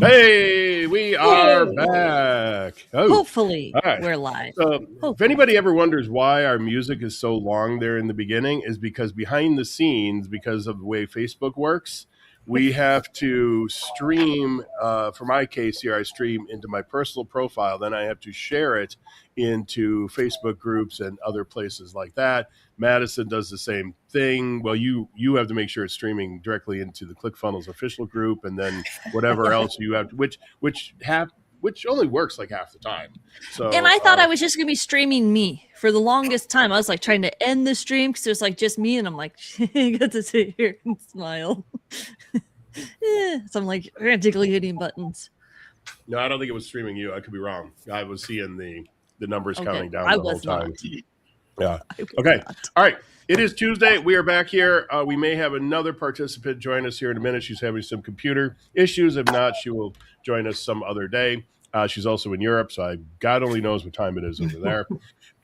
Hey, we are Hey. back. Oh, Hopefully, all right. we're live. So, if Hopefully. anybody ever wonders why our music is so long there in the beginning, is because behind the scenes, because of the way Facebook works, we have to stream. For my case here, I stream into my personal profile, then I have to share it into Facebook groups and other places like that. Madison does the same thing. Well, you have to make sure it's streaming directly into the ClickFunnels official group, and then whatever else you have, which only works like half the time. And So I thought I was just going to be streaming me for the longest time. I was like trying to end the stream because it was like just me. And I'm like, I got to sit here and smile. So I'm like frantically hitting buttons. no, I don't think it was streaming you. I could be wrong. I was seeing the numbers counting down I the whole was time. not. Yeah. I was Okay. not. All right. It is Tuesday. We are back here. We may have another participant join us here in a minute. She's having some computer issues. If not, she will join us some other day. She's also in Europe, so God only knows what time it is over there.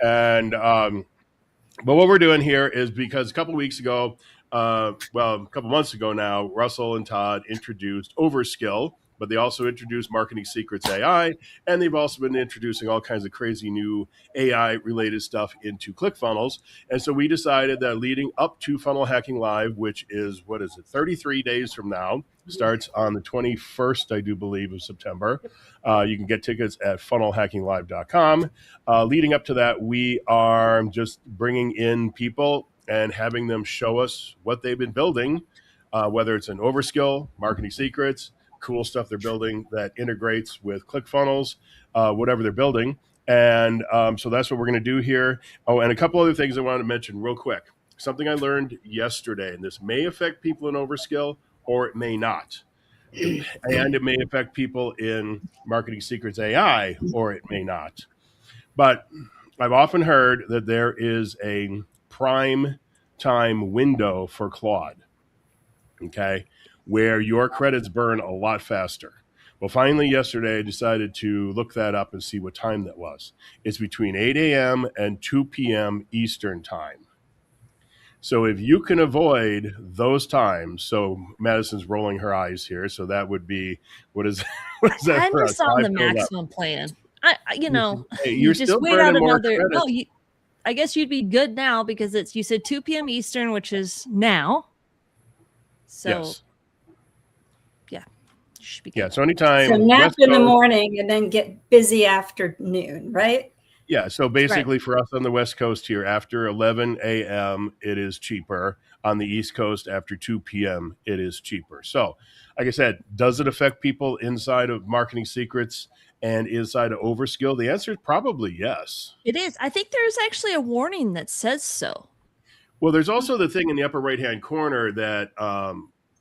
And but what we're doing here is because a couple weeks ago, a couple months ago now, Russell and Todd introduced OverSkill, but they also introduced Marketing Secrets AI, and they've also been introducing all kinds of crazy new AI-related stuff into ClickFunnels. And so we decided that leading up to Funnel Hacking Live, which is, 33 days from now, starts on the 21st, I do believe, of September. You can get tickets at funnelhackinglive.com. Leading up to that, we are just bringing in people and having them show us what they've been building, whether it's an OverSkill, Marketing Secrets, cool stuff they're building that integrates with ClickFunnels, whatever they're building. And so that's what we're going to do here. Oh, and a couple other things I wanted to mention real quick. Something I learned yesterday, and this may affect people in OverSkill or it may not. And it may affect people in Marketing Secrets AI or it may not. But I've often heard that there is a prime time window for Claude, okay, where your credits burn a lot faster. Well, finally, yesterday, I decided to look that up and see what time that was. It's between 8 a.m. and 2 p.m. Eastern time. So if you can avoid those times, so Madison's rolling her eyes here, so that would be, what is that I'm for us? just on 5 the to 11. maximum plan. You Hey, you you're just still wait out burning more another. credits. No, I guess you'd be good now because you said 2 p.m. Eastern, which is now. So Yes. yeah, you should be good. Yeah, so anytime. So nap West in the Coast- morning and then get busy afternoon, right? Yeah, so basically for us on the West Coast here, after 11 a.m., it is cheaper. On the East Coast, after 2 p.m., it is cheaper. So, like I said, does it affect people inside of Marketing Secrets and inside of OverSkill? The answer is probably yes. It is. I think there's actually a warning that says so. Well, there's also the thing in the upper right-hand corner that,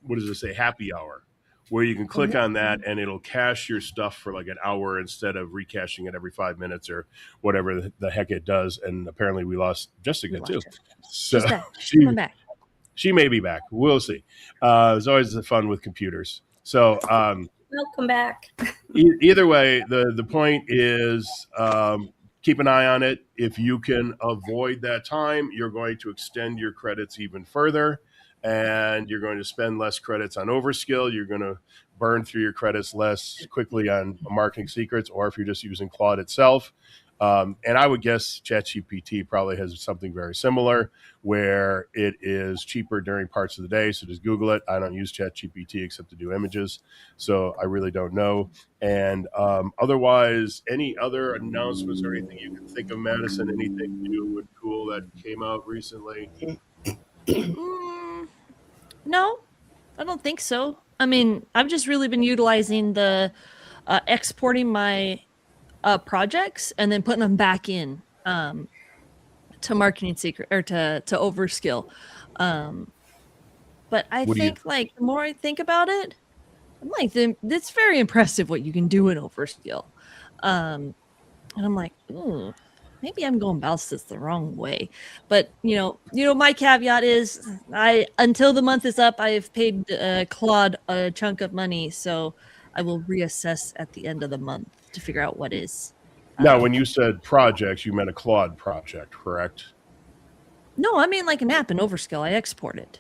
what does it say, happy hour, where you can click on that and it'll cache your stuff for like an hour instead of recaching it every 5 minutes or whatever the heck it does. And apparently we lost Jessica too. So She's back. She's coming back. She may be back. We'll see. It's always fun with computers. So Welcome back. either way, the point is keep an eye on it. If you can avoid that time, you're going to extend your credits even further, and you're going to spend less credits on OverSkill. You're going to burn through your credits less quickly on Marketing Secrets, or if you're just using Claude itself. And I would guess ChatGPT probably has something very similar where it is cheaper during parts of the day. So just Google it. I don't use ChatGPT except to do images. So I really don't know. And otherwise, any other announcements or anything you can think of, Madison, anything new and cool that came out recently? No, I don't think so. I mean, I've just really been utilizing the exporting my projects and then putting them back in to Marketing Secret or to OverSkill. But I think like the more I think about it, I'm like, it's very impressive what you can do in OverSkill. And I'm like, maybe I'm going about this the wrong way. But you know, my caveat is until the month is up, I have paid Claude a chunk of money, so I will reassess at the end of the month to figure out what is. Now, when you said projects, you meant a Claude project, correct? No, I mean like an app in OverSkill. I export it.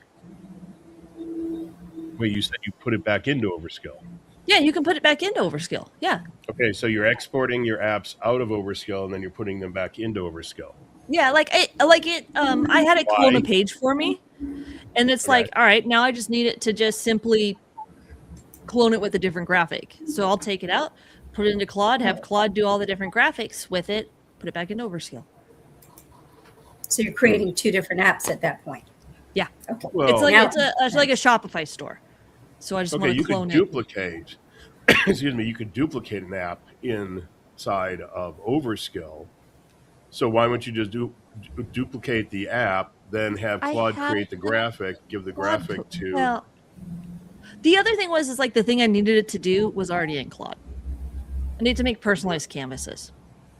Wait, you said you put it back into OverSkill. Yeah, you can put it back into OverSkill. Yeah. Okay, so you're exporting your apps out of OverSkill and then you're putting them back into OverSkill. Yeah, I had it clone Why? a page for me, and it's Okay. like, all right, now I just need it to just simply clone it with a different graphic. So I'll take it out, put it into Claude, have Claude do all the different graphics with it, put it back into OverSkill. So you're creating two different apps at that point. Yeah. Okay. Well, It's like Now- it's like a Shopify store. So I just okay, want you to could clone it. duplicate. Excuse me. You could duplicate an app inside of OverSkill. So why wouldn't you just duplicate the app, then have I Claude had create the graphic, give the graphic to? Well, the other thing is like the thing I needed it to do was already in Claude. I need to make personalized canvases,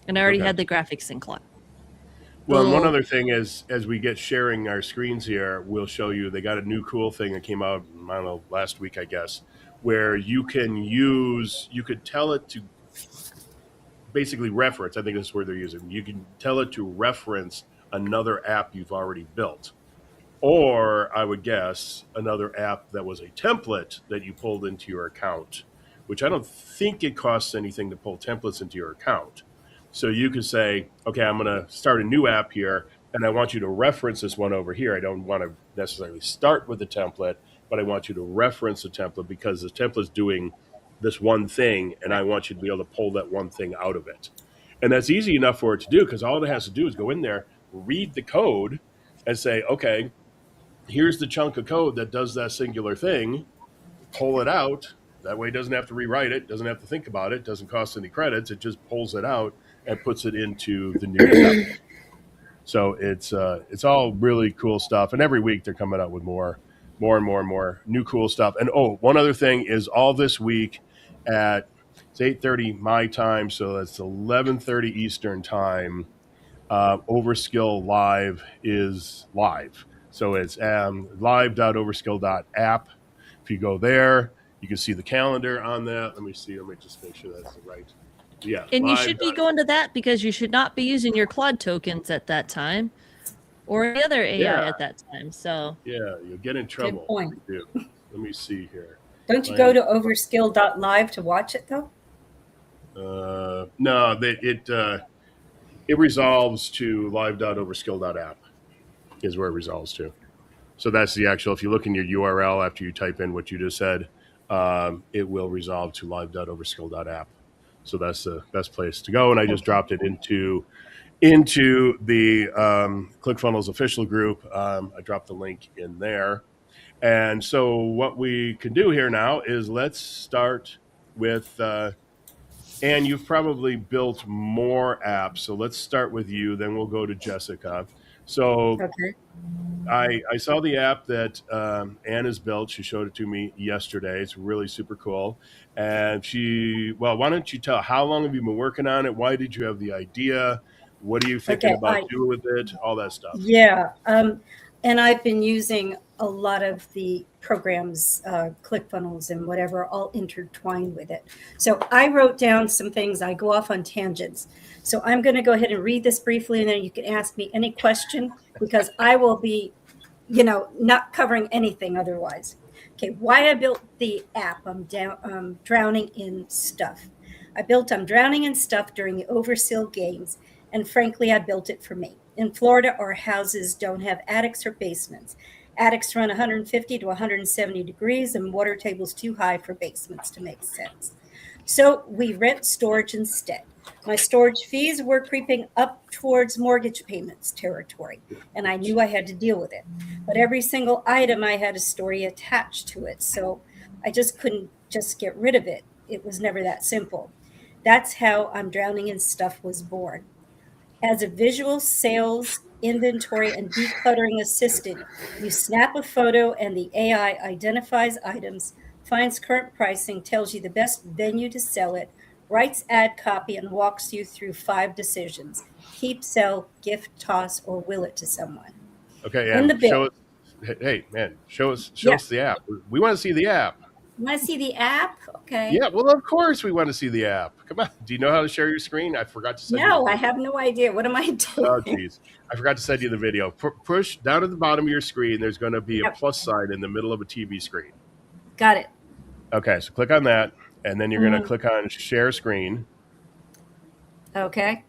and I already Okay. had the graphics in Claude. Well, and one little- other thing is, as we get sharing our screens here, we'll show you they got a new cool thing that came out, I don't know, last week, I guess, where you could tell it to basically reference. I think that's where they're using. You can tell it to reference another app you've already built, or I would guess another app that was a template that you pulled into your account, which I don't think it costs anything to pull templates into your account. So you could say, okay, I'm going to start a new app here, and I want you to reference this one over here. I don't want to necessarily start with the template, but I want you to reference the template because the template's doing this one thing, and I want you to be able to pull that one thing out of it. And that's easy enough for it to do because all it has to do is go in there, read the code, and say, okay, here's the chunk of code that does that singular thing, pull it out. That way it doesn't have to rewrite it, doesn't have to think about it, doesn't cost any credits. It just pulls it out and puts it into the new template. So it's all really cool stuff. And every week they're coming out with more new cool stuff. And one other thing is all this week at it's 8:30 my time, so that's 11:30 Eastern time. OverSkill Live is live. So it's live.overskill.app. If you go there, you can see the calendar on that. Let me see. Let me just make sure that's the right. Yeah. And you should be going to that because you should not be using your Claude tokens at that time or any other AI at that time. So yeah, you'll get in trouble. Good point. If you do. Let me see here. Don't you go to overskill.live to watch it though? No, it resolves to live.overskill.app is where it resolves to. So that's the actual, if you look in your URL after you type in what you just said, it will resolve to live.overskill.app. So that's the best place to go. And I just dropped it into the ClickFunnels official group. I dropped the link in there. And so what we can do here now is let's start with, and you've probably built more apps. So let's start with you, then we'll go to Jessica. So Okay. I saw the app that Anne has built. She showed it to me yesterday. It's really super cool. And why don't you tell, how long have you been working on it? Why did you have the idea? What are you thinking about doing with it? All that stuff. Yeah. And I've been using a lot of the programs, ClickFunnels and whatever, all intertwined with it. So I wrote down some things. I go off on tangents. So I'm going to go ahead and read this briefly, and then you can ask me any question because I will be, not covering anything otherwise. Okay, why I built the app, I'm drowning in stuff. I'm drowning in stuff during the OverSkill games, and frankly, I built it for me. In Florida, our houses don't have attics or basements. Attics run 150 to 170 degrees, and water tables too high for basements to make sense. So we rent storage instead. My storage fees were creeping up towards mortgage payments territory, and I knew I had to deal with it. But every single item I had a story attached to it, so I just couldn't just get rid of it. It was never that simple. That's how I'm Drowning in Stuff was born. As a visual sales, inventory, and decluttering assistant, you snap a photo and the AI identifies items, finds current pricing, tells you the best venue to sell it, writes ad copy, and walks you through 5 decisions: keep, sell, gift, toss, or will it to someone. Okay, In the and bill. show us the app. We want to see the app. You want to see the app? Okay. Yeah, well, of course we want to see the app. Come on. Do you know how to share your screen? I forgot to send you. No, I have no idea. What am I doing? Oh, geez. I forgot to send you the video. Push down at the bottom of your screen. There's going to be a plus sign in the middle of a TV screen. Got it. Okay, so click on that. and then you're going to click on share screen. Okay.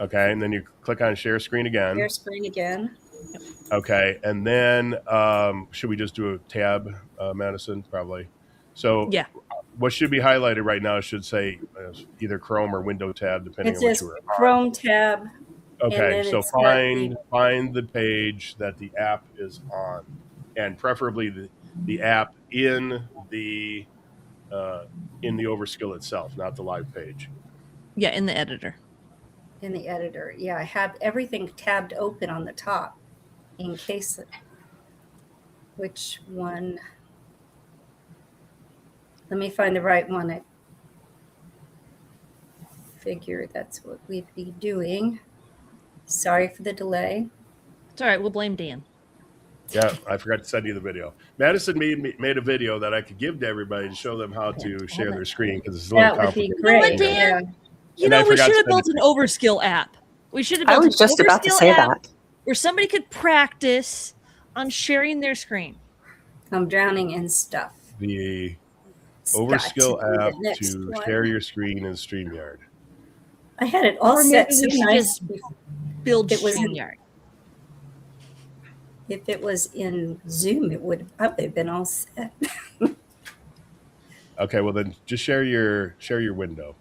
Okay, and then you click on share screen again. Share screen again. Okay, and then should we just do a tab, Madison? Probably. So Yeah. what should be highlighted right now should say either Chrome or Window tab, depending It on what says you were on. Chrome tab. And Okay, then so it's got find the page that the app is on, and preferably the app in the OverSkill itself, not the live page. Yeah, in the editor. in the editor. Yeah, I have everything tabbed open on the top in case. Which one? Let me find the right one. I figure that's what we'd be doing. Sorry for the delay. It's all right. We'll blame Dan. Yeah, I forgot to send you the video. Madison made a video that I could give to everybody to show them how to share their screen because it's a little That would be complicated. great. Dan? Yeah. You And I know, we forgot should to have send built it an OverSkill app. We should have I built was an just about to OverSkill say app that. where somebody could practice on sharing their screen. I'm drowning in stuff. The It's got OverSkill to be the app next to one. share your screen in StreamYard. I had it all Or set maybe so we should nice. just build It was- StreamYard. If it was in Zoom, it would have been all set. Okay, well then just share your window.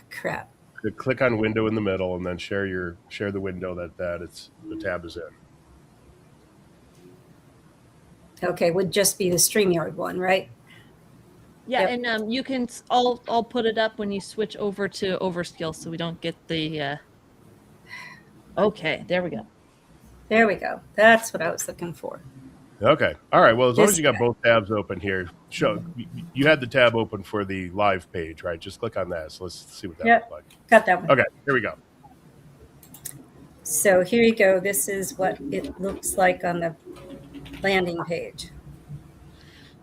Crap. Click on window in the middle and then share the window that the tab is in. Okay, would just be the StreamYard one, right? Yeah, Yep. and you can. I'll put it up when you switch over to OverSkill, so we don't get the. Okay, there we go. There we go. That's what I was looking for. Okay. All right. Well, as long This as you got both tabs open here, you had the tab open for the live page, right? Just click on that. So let's see what that Yep. looks like. Got that one. Okay, here we go. So here you go. This is what it looks like on the landing page.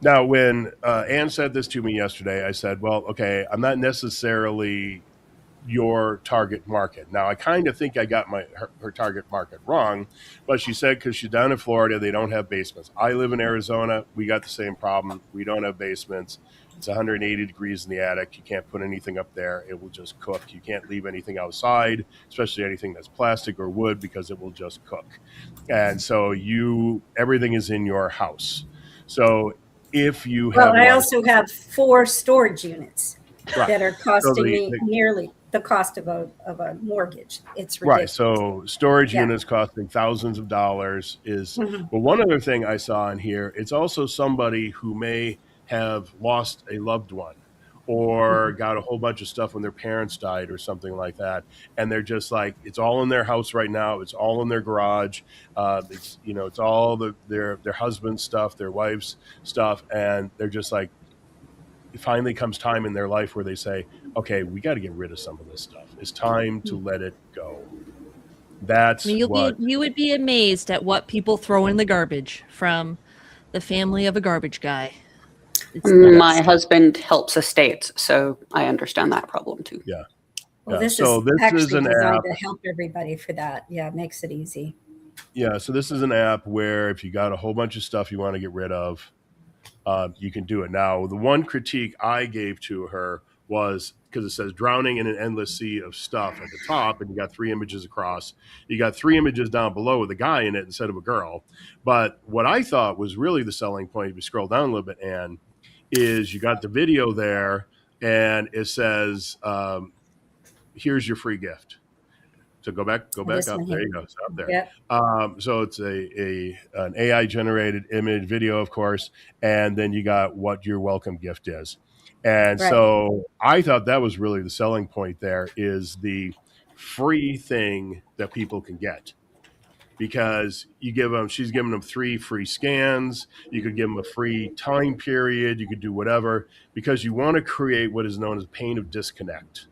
Now, when Ann said this to me yesterday, I said, well, okay, I'm not necessarily your target market. Now, I kind of think I got her target market wrong, but she said because she's down in Florida, they don't have basements. I live in Arizona. We got the same problem. We don't have basements. It's 180 degrees in the attic. You can't put anything up there. It will just cook. You can't leave anything outside, especially anything that's plastic or wood, because it will just cook. And so everything is in your house. So if you have... Well, I also have 4 storage units Right. that are costing So me nearly the cost of a mortgage. It's ridiculous. Right. So storage Yeah. units costing thousands of dollars is, Mhm. but one other thing I saw in here, it's also somebody who may have lost a loved one or got a whole bunch of stuff when their parents died or something like that. And they're just like, it's all in their house right now. It's all in their garage. It's all their husband's stuff, their wife's stuff. And they're just like, it finally comes time in their life where they say, okay, we got to get rid of some of this stuff. It's time to let it go. That's I mean, you would be amazed at what people throw in the garbage from the family of a garbage guy. My husband helps estates, so I understand that problem too. Yeah. Well, this So is this actually is an designed app. to help everybody for that. Yeah, it makes it easy. Yeah. So this is an app where if you got a whole bunch of stuff you want to get rid of, you can do it. Now, the one critique I gave to her was because it says drowning in an endless sea of stuff at the top, and you got 3 images across. You got 3 images down below with a guy in it instead of a girl. But what I thought was really the selling point, if you scroll down a little bit, Ann, is you got the video there, and it says, here's your free gift. So go back This up. one There here. you go. It's up there. Yep. So it's an AI generated image video, of course, and then you got what your welcome gift is. And Right. so I thought that was really the selling point there is the free thing that people can get. Because she's giving them 3 free scans. You could give them a free time period. You could do whatever because you want to create what is known as pain of disconnect.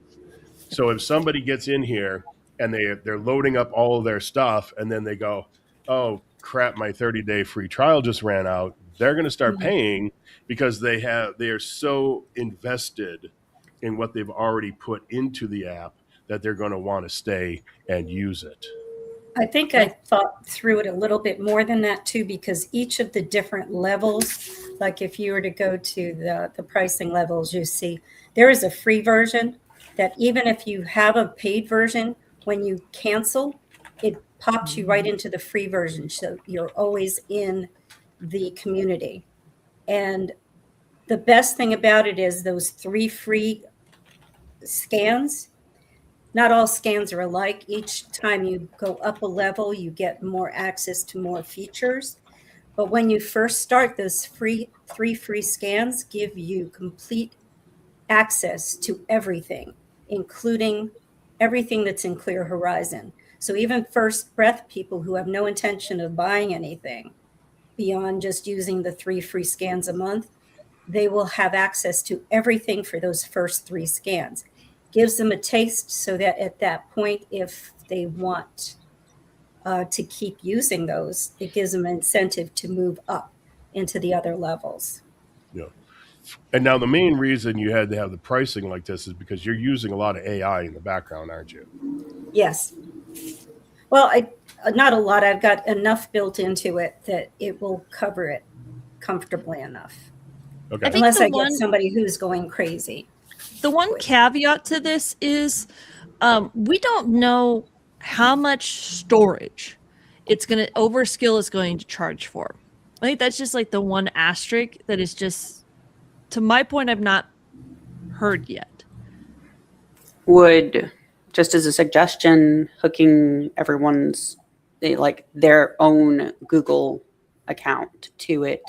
So if somebody gets in here and they're loading up all of their stuff and then they go, oh crap, my 30-day free trial just ran out, they're going to start paying because they are so invested in what they've already put into the app that they're going to want to stay and use it. I think I thought through it a little bit more than that too, because each of the different levels Like if you were to go to the pricing levels, you see there is a free version that even if you have a paid version, when you cancel, it pops you right into the free version. So you're always in the community. And the best thing about it is those 3 free scans. Not all scans are alike. Each time you go up a level, you get more access to more features. But when you first start, those 3 free scans give you complete access to everything, including everything that's in Clear Horizon. So even first breath people who have no intention of buying anything beyond just using the 3 free scans a month, they will have access to everything for those first 3 scans. Gives them a taste so that at that point, if they want to keep using those, it gives them an incentive to move up into the other levels. Yeah. And now the main reason you had to have the pricing like this is because you're using a lot of AI in the background, aren't you? Yes. Well, not a lot. I've got enough built into it that it will cover it comfortably enough. Okay. Unless I get somebody who's going crazy. The one caveat to this is we don't know how much storage OverSkill is going to charge for. I think that's just like the one asterisk that is just, to my point, I've not heard yet. Would, just as a suggestion, hooking everyone's their own Google account to it,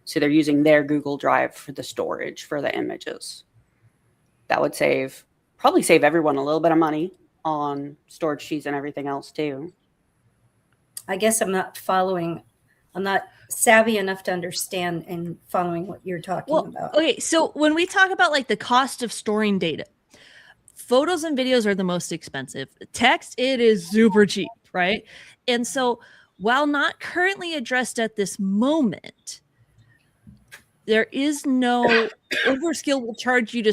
so they're using their Google Drive for the storage for the images. That would probably save everyone a little bit of money on storage fees and everything else too. I guess I'm not savvy enough to understand and following what you're talking about. Okay, so when we talk about like the cost of storing data, photos and videos are the most expensive. Text, it is super cheap, right? And so while not currently addressed at this moment, there is no OverSkill will charge you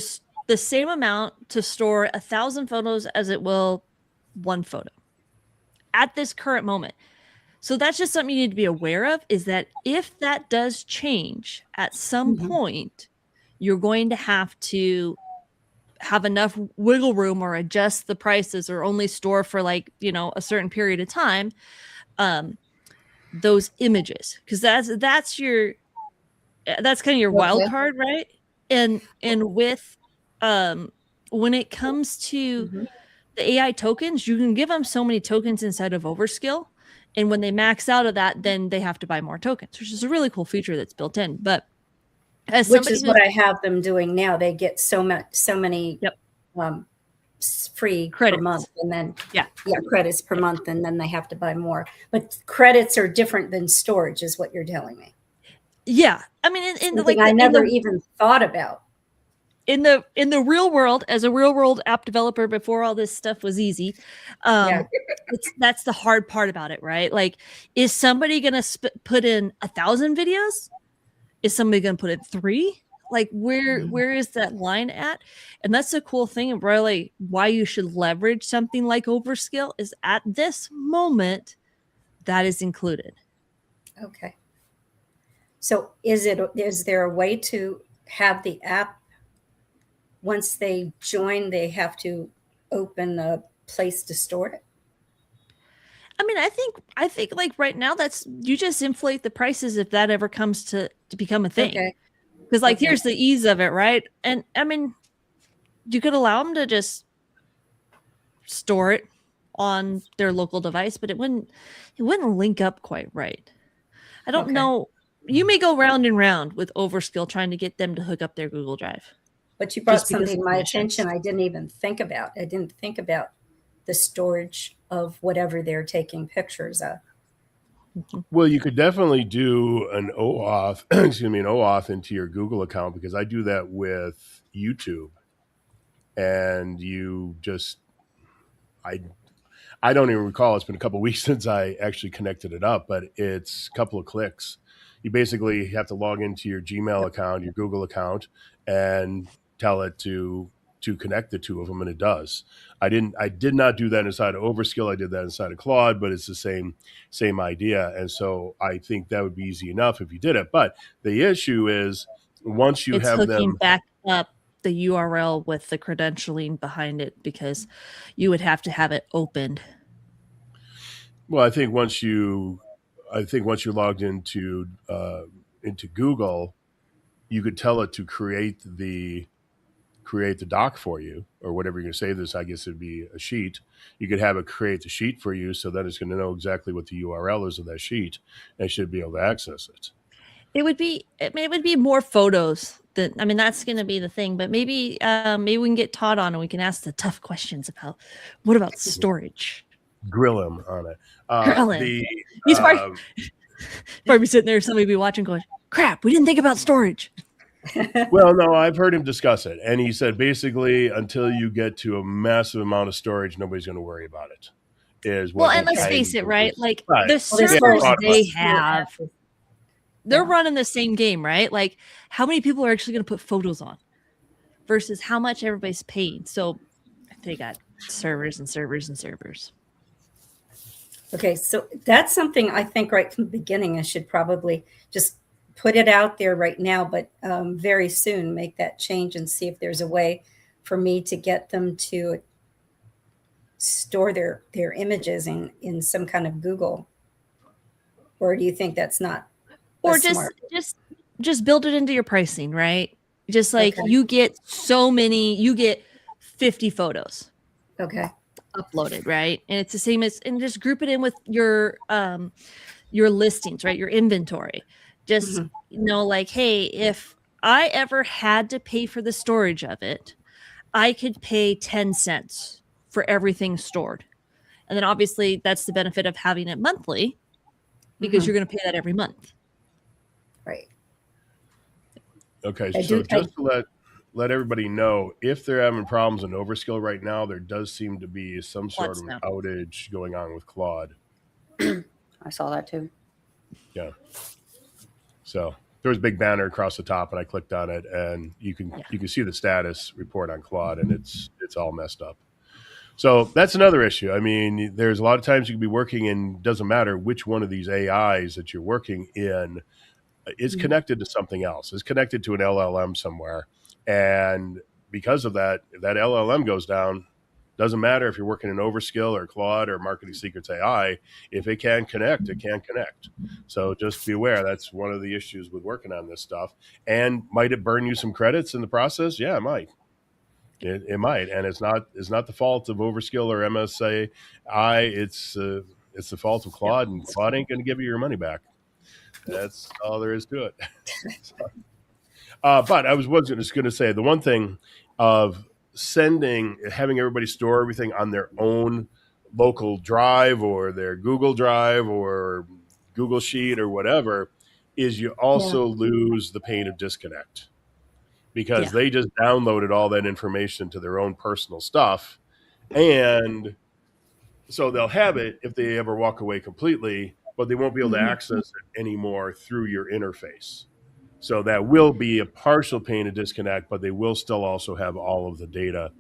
the same amount to store 1,000 photos as it will 1 photo at this current moment. So that's just something you need to be aware of, is that if that does change at some point, you're going to have to have enough wiggle room or adjust the prices or only store for a certain period of time, those images. Because that's kind of your wild card, right? And with when it comes to the AI tokens, you can give them so many tokens inside of OverSkill, and when they max out of that, then they have to buy more tokens, which is a really cool feature that's built in. But which is what I have them doing now. They get so many free credits per month, and then credits per month, and then they have to buy more. But credits are different than storage, is what you're telling me. Yeah, I mean, I never even thought about. In the real world, as a real world app developer before all this stuff was easy, that's the hard part about it, right? Like, is somebody gonna put in 1,000 videos? Is somebody gonna put in 3? Like, where is that line at? And that's the cool thing, and really why you should leverage something like OverSkill is at this moment that is included. Okay. So is there a way to have the app, once they join, they have to open a place to store it? I mean, I think like right now, you just inflate the prices if that ever comes to become a thing. Okay. Because here's the ease of it, right? And I mean, you could allow them to just store it on their local device, but it wouldn't link up quite right. I don't know. You may go round and round with OverSkill trying to get them to hook up their Google Drive. But you brought something to my attention I didn't even think about. I didn't think about the storage of whatever they're taking pictures of. Well, you could definitely do an OAuth into your Google account, because I do that with YouTube. And you just, I don't even recall. It's been a couple of weeks since I actually connected it up, but it's a couple of clicks. You basically have to log into your Gmail account, your Google account, and tell it to to connect the two of them, and it does. I did not do that inside of OverSkill. I did that inside of Claude, but it's the same idea. And so I think that would be easy enough if you did it. But the issue is once you It's have hooking them back up the URL with the credentialing behind it, because you would have to have it opened. Well, I think once you logged into Google, you could tell it to create the doc for you, or whatever you're going to save this. I guess it'd be a sheet. You could have it create the sheet for you, so that it's going to know exactly what the URL is of that sheet, and should be able to access it. It would be more photos. That's going to be the thing. But maybe we can get Todd on and we can ask the tough questions about what about storage. Grill him on it. Grill him. He's probably sitting there, somebody be watching going, crap, we didn't think about storage. Well, no, I've heard him discuss it. And he said basically until you get to a massive amount of storage, nobody's going to worry about it. And let's face it, right? Like right. The servers they have, they're running the same game, right? Like how many people are actually going to put photos on versus how much everybody's paying. So they got servers and servers and servers. Okay, so that's something I think right from the beginning I should probably just put it out there right now, but very soon make that change and see if there's a way for me to get them to store their images in some kind of Google. Or do you think that's not? Or just build it into your pricing, right? Just like you get 50 photos. Okay. Uploaded, right? And it's the same as, and just group it in with your listings, right? Your inventory. Just like, hey, if I ever had to pay for the storage of it, I could pay 10 cents for everything stored. And then obviously that's the benefit of having it monthly, because you're going to pay that every month. Right. Okay. So just to let everybody know, if they're having problems in OverSkill right now, there does seem to be some sort of outage going on with Claude. I saw that too. Yeah. So there was a big banner across the top, and I clicked on it, and you can see the status report on Claude, and it's all messed up. So that's another issue. I mean, there's a lot of times you can be working in, doesn't matter which one of these AIs that you're working in, is connected to something else. It's connected to an LLM somewhere. And because of that, if that LLM goes down, doesn't matter if you're working in OverSkill or Claude or Marketing Secrets AI, if it can connect, it can connect. So just be aware, that's one of the issues with working on this stuff. And might it burn you some credits in the process? Yeah, it might. It might, and it's not the fault of OverSkill or MSAI. It's the fault of Claude, and Claude ain't going to give you your money back. That's all there is to it. But I was just going to say the one thing of having everybody store everything on their own local drive or their Google Drive or Google Sheet or whatever is you also lose the pain of disconnect. Because they just downloaded all that information to their own personal stuff. And so they'll have it if they ever walk away completely, but they won't be able to access it anymore through your interface. So that will be a partial pain of disconnect, but they will still also have all of the data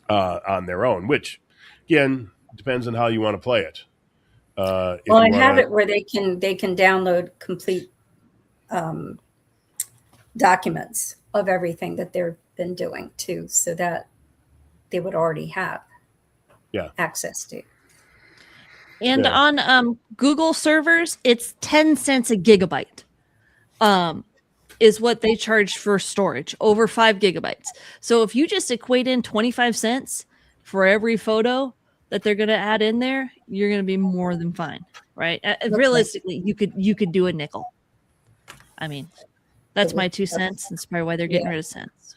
on their own, which, again, depends on how you want to play it. I have it where they can download complete documents of everything that they've been doing too, so that they would already have access to. And on Google servers, it's 10 cents a gigabyte is what they charge for storage over 5 gigabytes. So if you just equate in 25 cents for every photo that they're going to add in there, you're going to be more than fine, right? Realistically, you could do a nickel. I mean, that's my 2 cents. That's probably why they're getting rid of cents.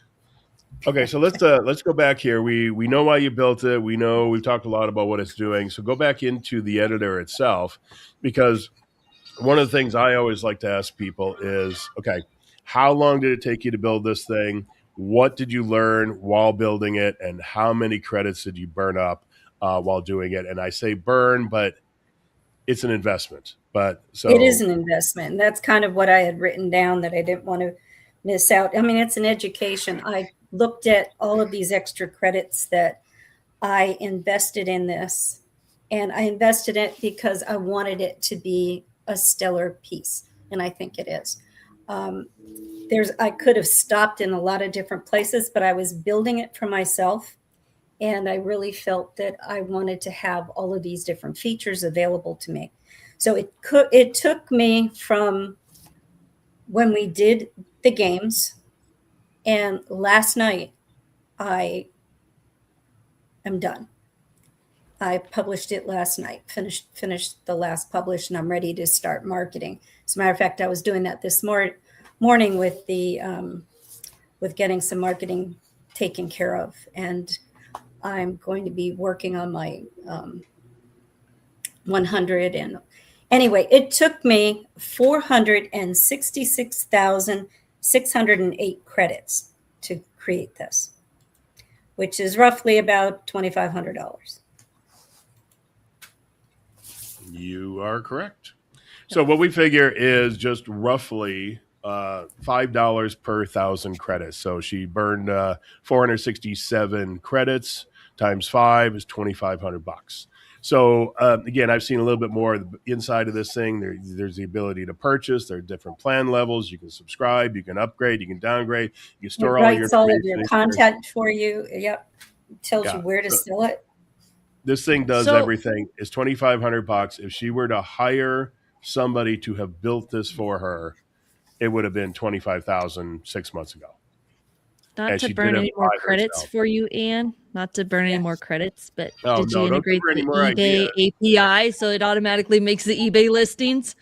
Okay, so let's go back here. We know why you built it. We know we've talked a lot about what it's doing. So go back into the editor itself, because one of the things I always like to ask people is, okay, how long did it take you to build this thing? What did you learn while building it? And how many credits did you burn up while doing it? And I say burn, but it's an investment. But so it is an investment. And that's kind of what I had written down, that I didn't want to miss out. I mean, it's an education. I looked at all of these extra credits that I invested in this, and I invested it because I wanted it to be a stellar piece, and I think it is. I could have stopped in a lot of different places, but I was building it for myself, and I really felt that I wanted to have all of these different features available to me. So it took me from when we did the games, and last night I am done. I published it last night, finished the last publish, and I'm ready to start marketing. As a matter of fact, I was doing that this morning with with getting some marketing taken care of, and I'm going to be working on my 100. And anyway, it took me 466,608 credits to create this, which is roughly about $2,500. You are correct. So what we figure is just roughly $5 per 1,000 credits. So she burned 467 credits times 5 is $2,500. So again, I've seen a little bit more of the inside of this thing. There's the ability to purchase. There are different plan levels. You can subscribe. You can upgrade. You can downgrade. You can store all your Writes all of your content for you. Yep, tells you where to sell it. This thing does everything. It's $2,500. If she were to hire somebody to have built this for her, it would have been $25,000 6 months ago. Not to burn any more credits for you, Anne. Not to burn any more credits, but did you integrate the eBay API so it automatically makes the eBay listings?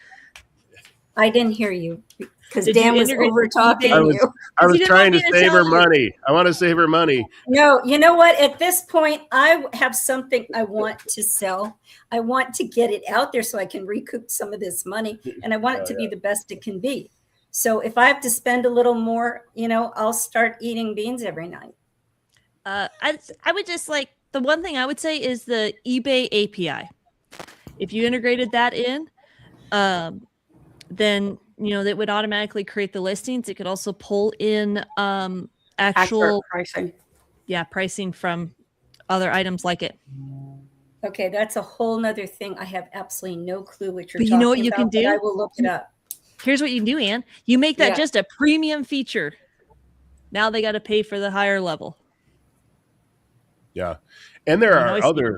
I didn't hear you because Dan was over talking you. I was trying to save her money. I want to save her money. No, you know what? At this point, I have something I want to sell. I want to get it out there so I can recoup some of this money, and I want it to be the best it can be. So if I have to spend a little more, I'll start eating beans every night. I would just the one thing I would say is the eBay API. If you integrated that in, then that would automatically create the listings. It could also pull in actual pricing. Yeah, pricing from other items like it. Okay, that's a whole nother thing. I have absolutely no clue what you're talking about. But you know what you can do? I will look it up. Here's what you can do, Ann. You make that just a premium feature. Now they got to pay for the higher level. Yeah. And there are other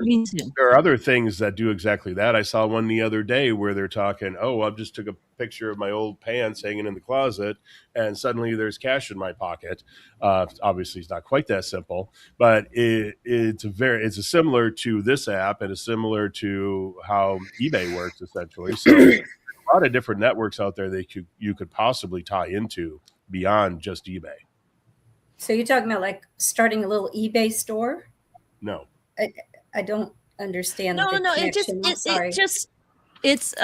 things that do exactly that. I saw one the other day where they're talking, I just took a picture of my old pants hanging in the closet and suddenly there's cash in my pocket. Obviously it's not quite that simple, but it's similar to this app and it's similar to how eBay works essentially. So a lot of different networks out there that you could possibly tie into beyond just eBay. So you're talking about like starting a little eBay store? No. I don't understand. No. It's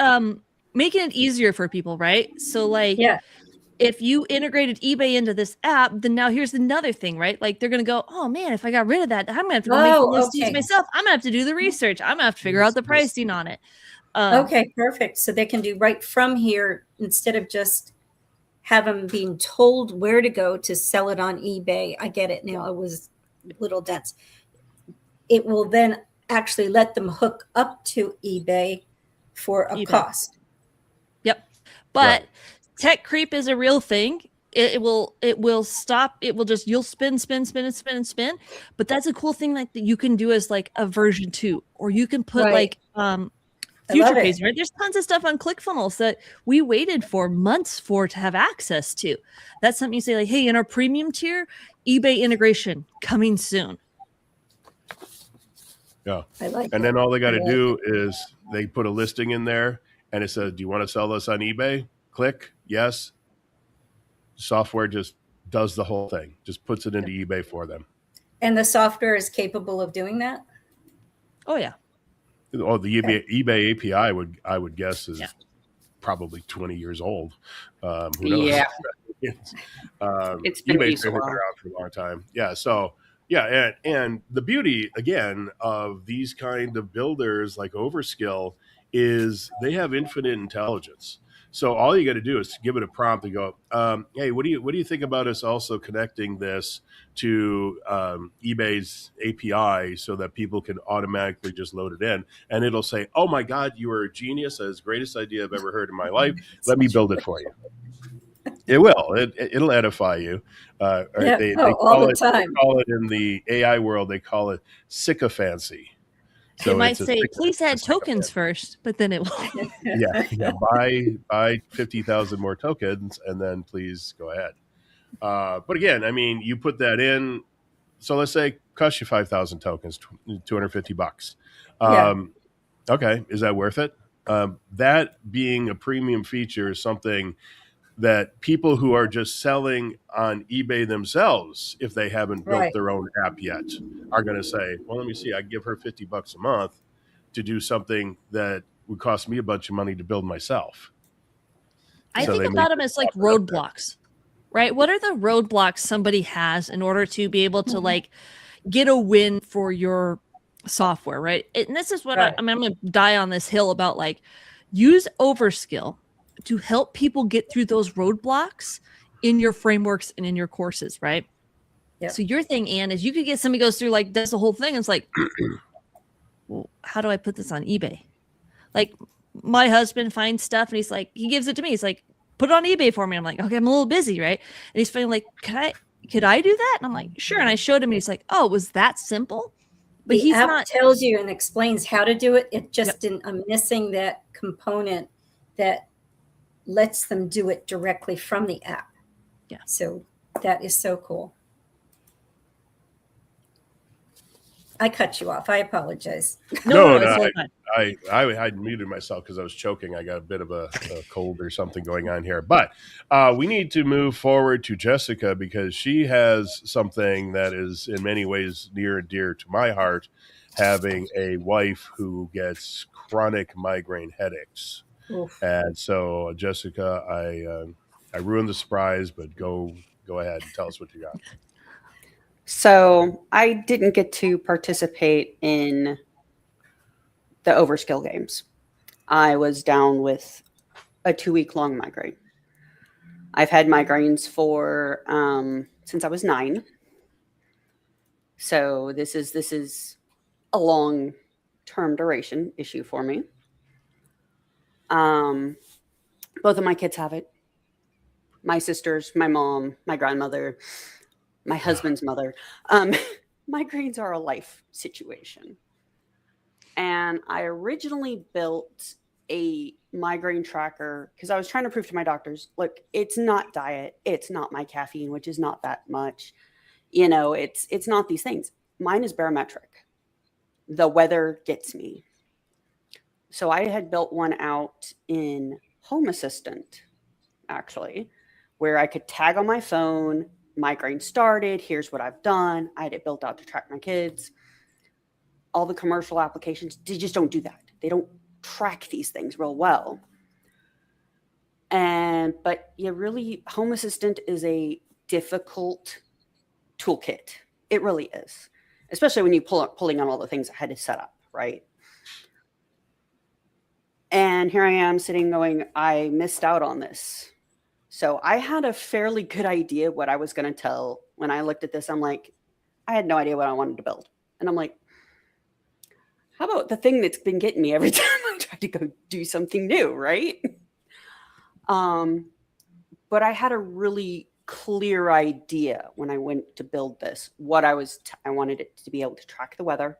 making it easier for people, right? So if you integrated eBay into this app, then now here's another thing, right? Like they're gonna go, oh man, if I got rid of that, I'm gonna have to go make the listings myself. I'm gonna have to do the research. I'm gonna have to figure out the pricing on it. Okay, perfect. So they can do right from here instead of just have them being told where to go to sell it on eBay. I get it now. It was a little dense. It will then actually let them hook up to eBay for a cost. Yep. But tech creep is a real thing. It will stop. It will just, you'll spin. But that's a cool thing that you can do as like a version 2, or you can put future page, right? There's tons of stuff on ClickFunnels that we waited for months to have access to. That's something you say like, hey, in our premium tier, eBay integration coming soon. Yeah. And then all they got to do is they put a listing in there and it says, do you want to sell this on eBay? Click yes. Software just does the whole thing, just puts it into eBay for them. And the software is capable of doing that? Oh, yeah. Oh, the eBay API I would guess is probably 20 years old. Who knows? Yeah. It's been around for a long time. Yeah. So, yeah. And the beauty, again, of these kind of builders like OverSkill is they have infinite intelligence. So all you got to do is give it a prompt and go, hey, what do you think about us also connecting this to eBay's API so that people can automatically just load it in, and it'll say, oh my God, you are a genius. That's the greatest idea I've ever heard in my life. Let me build it for you. It will. It'll edify you. Or Yeah. they All the they time. call it in the AI world. They call it sycophancy. It So might it's a say, please add sycophant. tokens first, but then it will. Yeah. Buy 50,000 more tokens, and then please go ahead. But again, I mean, you put that in. So let's say it costs you 5,000 tokens, $250. Yeah. Okay, is that worth it? That being a premium feature is something that people who are just selling on eBay themselves, if they haven't built Right. their own app yet, are going to say, well, let me see, I give her $50 a month to do something that would cost me a bunch of money to build myself. I So think they about make them as like it up there. roadblocks, right? What are the roadblocks somebody has in order to be able to like get a win for your software, right? And this is what Right. I'm going to die on this hill about, like, use OverSkill to help people get through those roadblocks in your frameworks and in your courses, right? Yep. So your thing, Anne, is you could get somebody goes through, like, does the whole thing, and it's like, well, how do I put this on eBay? Like, my husband finds stuff and he's like, he gives it to me. He's like, put it on eBay for me. I'm like, okay, I'm a little busy, right? And he's feeling like, could I do that? And I'm like, sure. And I showed him, and he's like, oh, was that simple? But The he's app not. tells you and explains how to do it. It just didn't. I'm missing that component that lets them do it directly from the app. Yeah. So that is so cool. I cut you off. I apologize. No, It's totally fine. I muted myself because I was choking. I got a bit of a cold or something going on here. But we need to move forward to Jessica because she has something that is in many ways near and dear to my heart, having a wife who gets chronic migraine headaches. Oof. And so, Jessica, I ruined the surprise, but go ahead and tell us what you got. So I didn't get to participate in the OverSkill games. I was down with a 2-week-long migraine. I've had migraines for since I was 9. So this is a long-term duration issue for me. Both of my kids have it. My sisters, my mom, my grandmother, my husband's mother. Migraines are a life situation. And I originally built a migraine tracker because I was trying to prove to my doctors, look, it's not diet. It's not my caffeine, which is not that much. You know, it's not these things. Mine is barometric. The weather gets me. So I had built one out in Home Assistant, actually, where I could tag on my phone, migraine started, here's what I've done. I had it built out to track my kids. All the commercial applications, they just don't do that. They don't track these things real well. But Home Assistant is a difficult toolkit. It really is, especially when you pulling on all the things I had to set up, right? And here I am sitting going, I missed out on this. So I had a fairly good idea what I was going to tell. When I looked at this, I'm like, I had no idea what I wanted to build. And I'm like, how about the thing that's been getting me every time I try to go do something new, right? But I had a really clear idea when I went to build this, what I wanted it to be able to track the weather.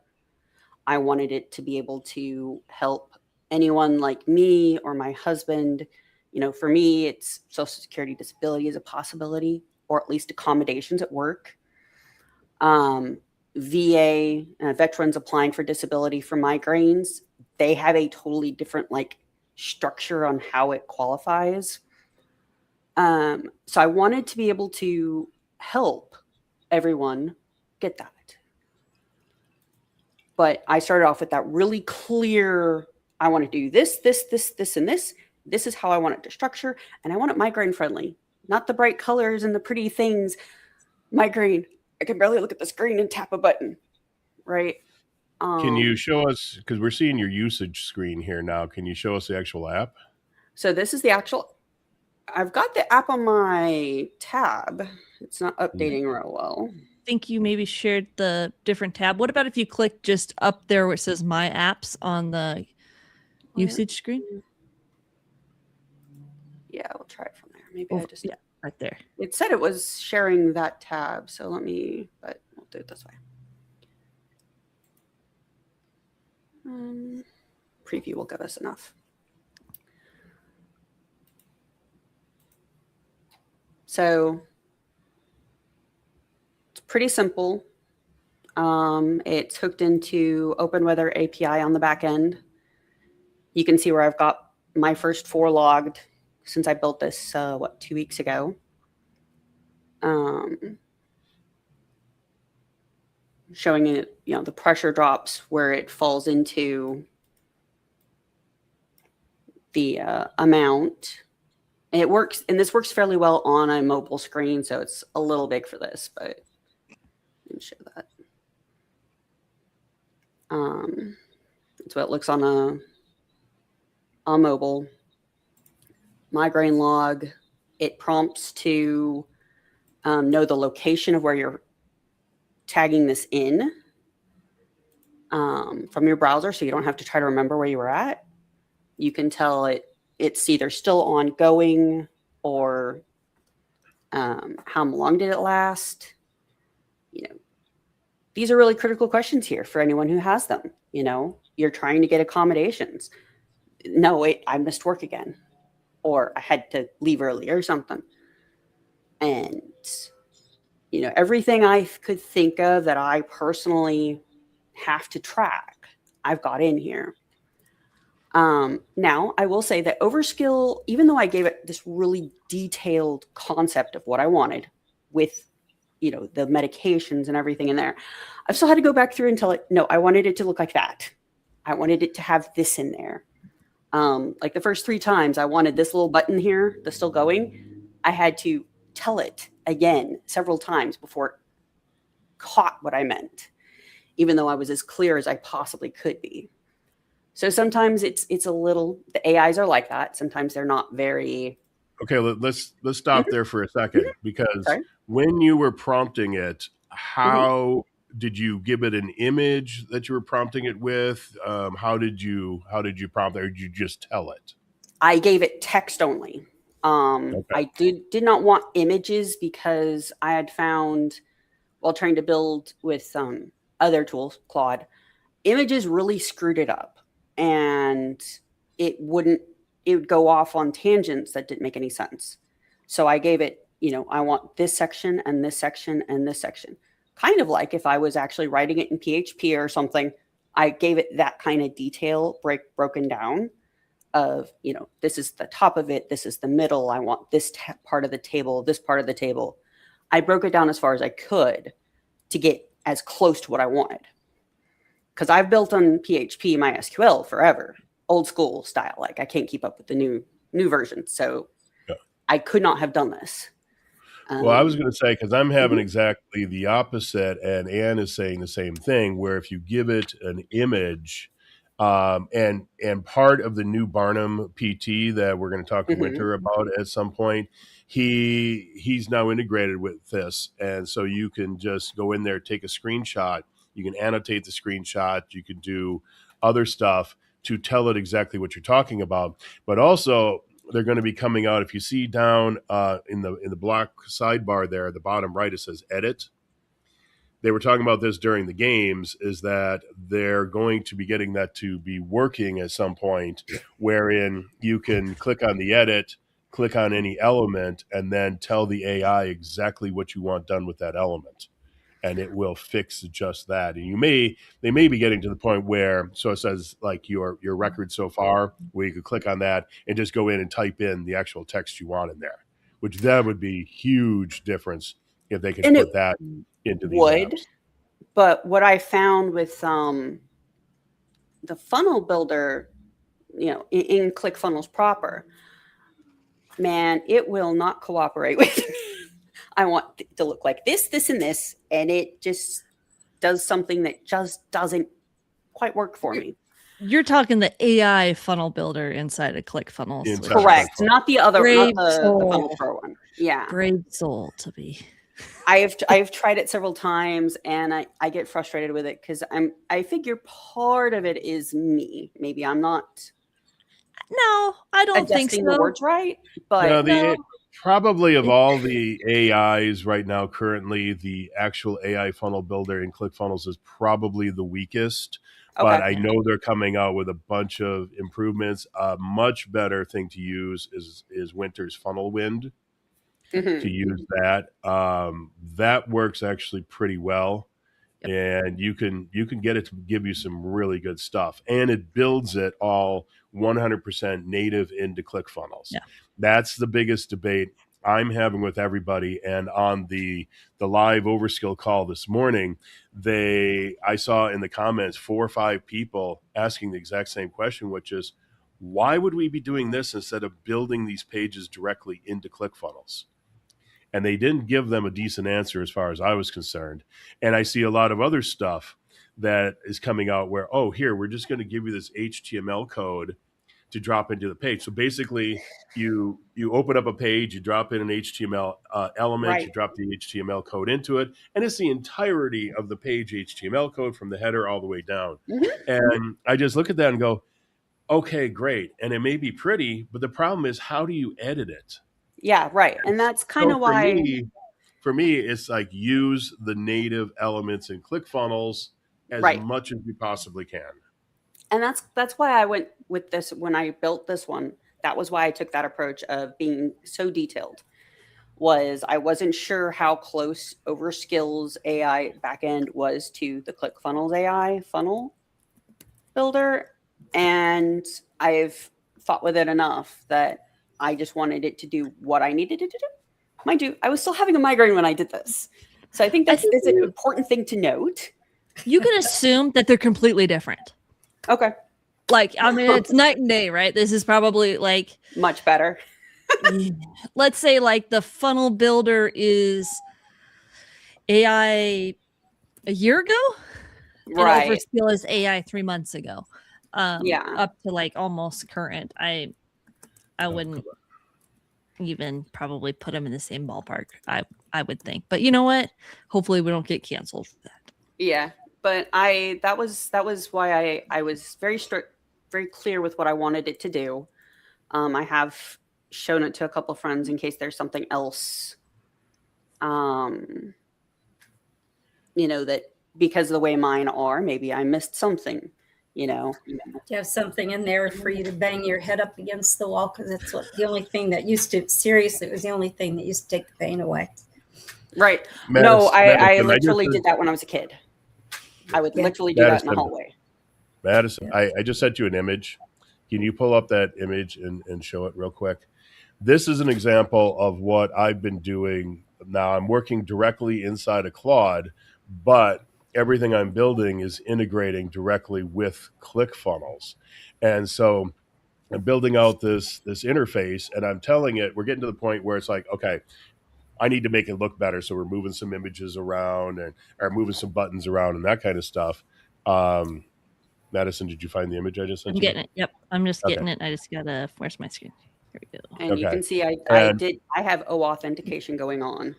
I wanted it to be able to help anyone like me or my husband. You know, for me, it's Social Security disability is a possibility, or at least accommodations at work. VA, veterans applying for disability for migraines, they have a totally different structure on how it qualifies. So I wanted to be able to help everyone get that. But I started off with that really clear, I want to do this, and this. This is how I want it to structure. And I want it migraine friendly, not the bright colors and the pretty things. Migraine, I can barely look at the screen and tap a button, right? Can you show us, because we're seeing your usage screen here now, can you show us the actual app? So this is the actual, I've got the app on my tab. It's not updating real well. Think you maybe shared the different tab. What about if you click just up there where it says My Apps on the usage screen? Yeah, we'll try it from there. Maybe Over, I just, yeah, right there. it said it was sharing that tab. So let me, but we'll do it this way. Preview will give us enough. So it's pretty simple. It's hooked into OpenWeather API on the back end. You can see where I've got my first 4 logged since I built this, 2 weeks ago. Showing it, the pressure drops where it falls into the amount. And it works, and this works fairly well on a mobile screen, so it's a little big for this, but let me show that. That's what it looks on a mobile. Migraine log, it prompts to know the location of where you're tagging this in from your browser, so you don't have to try to remember where you were at. You can tell it's either still ongoing or how long did it last. These are really critical questions here for anyone who has them. You're trying to get accommodations. No, wait, I missed work again, or I had to leave early or something. And everything I could think of that I personally have to track, I've got in here. Now, I will say that OverSkill, even though I gave it this really detailed concept of what I wanted with, the medications and everything in there, I've still had to go back through and tell it, no, I wanted it to look like that. I wanted it to have this in there. Like the first 3 times I wanted this little button here, the still going, I had to tell it again several times before it caught what I meant, even though I was as clear as I possibly could be. So sometimes it's a little, the AIs are like that. Sometimes they're not very. Okay, let's stop there for a second, because Sorry? when you were prompting it, how did you give it an image that you were prompting it with? How did you prompt it, or did you just tell it? I gave it text only. I did not want images because I had found, while trying to build with other tools, Claude, images really screwed it up, and it would go off on tangents that didn't make any sense. So I gave it, I want this section and this section and this section. Kind of like if I was actually writing it in PHP or something, I gave it that kind of detail broken down of, this is the top of it, this is the middle, I want this part of the table, this part of the table. I broke it down as far as I could to get as close to what I wanted. Because I've built on PHP MySQL forever, old school style. Like I can't keep up with the new version. So I could not have done this. Well, I was going to say, because I'm having exactly the opposite, and Anne is saying the same thing, where if you give it an image, and part of the new Barnum PT that we're going to talk to Winter about at some point, he's now integrated with this, and so you can just go in there, take a screenshot, you can annotate the screenshot, you can do other stuff to tell it exactly what you're talking about, but also they're going to be coming out. If you see down in the block sidebar there at the bottom right, it says edit. They were talking about this during the games, is that they're going to be getting that to be working at some point, wherein you can click on the edit, click on any element, and then tell the AI exactly what you want done with that element. And it will fix just that. And they may be getting to the point where, so it says like your record so far, where you could click on that and just go in and type in the actual text you want in there, which that would be huge difference if they could put that into these apps. But what I found with the funnel builder, in ClickFunnels proper, man, it will not cooperate with me. I want it to look like this, this, and this, and it just does something that just doesn't quite work for me. You're talking the AI funnel builder inside of ClickFunnels. Inside Correct. ClickFunnels. Not the other, Brave not the soul. Funnel Pro one. Yeah. Brave soul to be. I've tried it several times and I get frustrated with it because I figure part of it is me. Maybe I'm not No, I don't think adjusting the so. words right, but No, No. probably of all the AIs right now, currently, the actual AI funnel builder in ClickFunnels is probably the weakest. But okay. I know they're coming out with a bunch of improvements. A much better thing to use is Winter's Funnel Wind. Mhm. To use that. That works actually pretty well, and you can get it to give you some really good stuff, and it builds it all 100% native into ClickFunnels. Yeah. That's the biggest debate I'm having with everybody. And on the live OverSkill call this morning, I saw in the comments 4 or 5 people asking the exact same question, which is, why would we be doing this instead of building these pages directly into ClickFunnels? And they didn't give them a decent answer as far as I was concerned. And I see a lot of other stuff that is coming out where, oh, here, we're just going to give you this HTML code to drop into the page. So basically, you open up a page, you drop in an HTML element, Right. you drop the HTML code into it, and it's the entirety of the page HTML code from the header all the way down. Mhm. And I just look at that and go, okay, great. And it may be pretty, but the problem is, how do you edit it? Yeah, right. And that's kind of why For me, it's like use the native elements in ClickFunnels as right. much as you possibly can. And that's why I went with this when I built this one. That was why I took that approach of being so detailed. Was I wasn't sure how close OverSkill's AI backend was to the ClickFunnels AI funnel builder, and I've fought with it enough that I just wanted it to do what I needed it to do. Mind you, I was still having a migraine when I did this, so I think that's an important thing to note. You can assume that they're completely different. Okay, Like, I mean, it's night and day, right? This is probably like much better. let's say like the funnel builder is AI a year ago, Right. and OverSkill is AI 3 months ago. Yeah. Up to like almost current. I wouldn't even probably put them in the same ballpark. I would think, but you know what? Hopefully, we don't get canceled for that. Yeah, but that was why I was very strict, very clear with what I wanted it to do. I have shown it to a couple of friends in case there's something else. That because of the way mine are, maybe I missed something. To have something in there for you to bang your head up against the wall, because it's the only thing that used to, seriously, it was the only thing that used to take the pain away. Right. Madison, I literally did that when I was a kid. I would literally do that in the hallway. Madison, I just sent you an image. Can you pull up that image and show it real quick? This is an example of what I've been doing. Now I'm working directly inside of Claude, but everything I'm building is integrating directly with ClickFunnels. And so I'm building out this interface, and I'm telling it, we're getting to the point where it's like, okay, I need to make it look better. So we're moving some images around or moving some buttons around and that kind of stuff. Madison, did you find the image I just sent you? I'm getting it. Yep. I'm just getting it. I just gotta force my screen. Here we go. And you can see I have authentication going on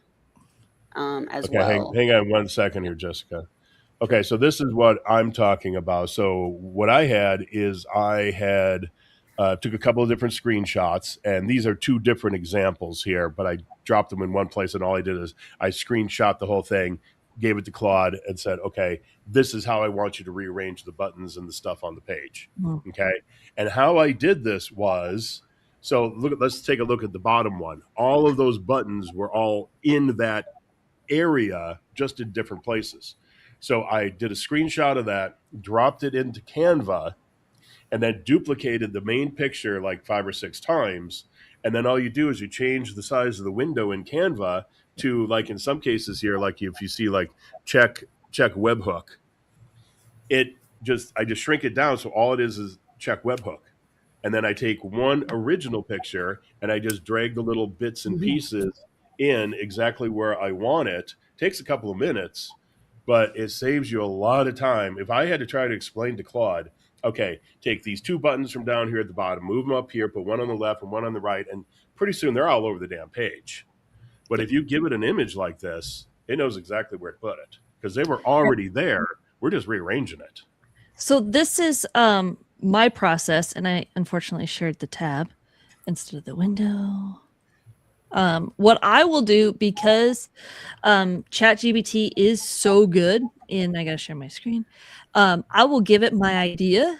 as well. Hang on 1 second here, Jessica. Okay, so this is what I'm talking about. So what I had is took a couple of different screenshots, and these are 2 different examples here, but I dropped them in one place, and all I did is I screenshot the whole thing, gave it to Claude, and said, okay, this is how I want you to rearrange the buttons and the stuff on the page. Mm-hmm. Okay, and how I did this was, so let's take a look at the bottom one. All of those buttons were all in that area, just in different places. So I did a screenshot of that, dropped it into Canva, and then duplicated the main picture like 5 or 6 times. And then all you do is you change the size of the window in Canva to, like, in some cases here, like if you see like check webhook, I just shrink it down. So all it is check webhook. And then I take one original picture and I just drag the little bits and pieces in exactly where I want it. Takes a couple of minutes, but it saves you a lot of time. If I had to try to explain to Claude okay, take these 2 buttons from down here at the bottom, move them up here, put one on the left and one on the right, and pretty soon they're all over the damn page. But if you give it an image like this, it knows exactly where to put it because they were already there. We're just rearranging it. So this is my process, and I unfortunately shared the tab instead of the window. What I will do, because ChatGPT is so good, and I gotta share my screen, I will give it my idea,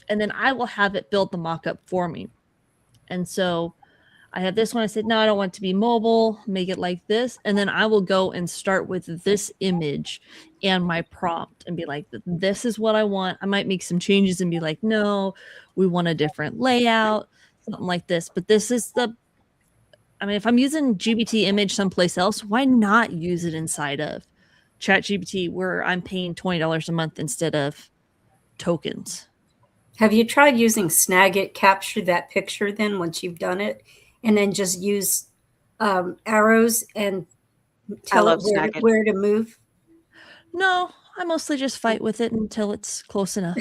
and then I will have it build the mock-up for me. And so I have this one. I said, no, I don't want it to be mobile. Make it like this. And then I will go and start with this image and my prompt and be like, this is what I want. I might make some changes and be like, no, we want a different layout, something like this. But this is I mean, if I'm using GPT image someplace else, why not use it inside of ChatGPT where I'm paying $20 a month instead of tokens? Have you tried using Snagit, capture that picture then once you've done it, and then just use arrows and tell it where to move? No, I mostly just fight with it until it's close enough.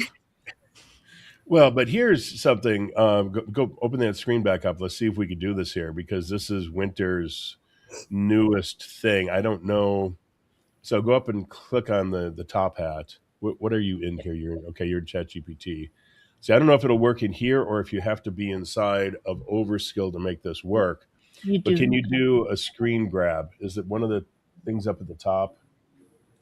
Well, but here's something. Go open that screen back up. Let's see if we could do this here because this is Winter's newest thing. I don't know. So go up and click on the top hat. What are you in here? You're in ChatGPT. See, I don't know if it'll work in here or if you have to be inside of OverSkill to make this work. But can you do a screen grab? Is it one of the things up at the top?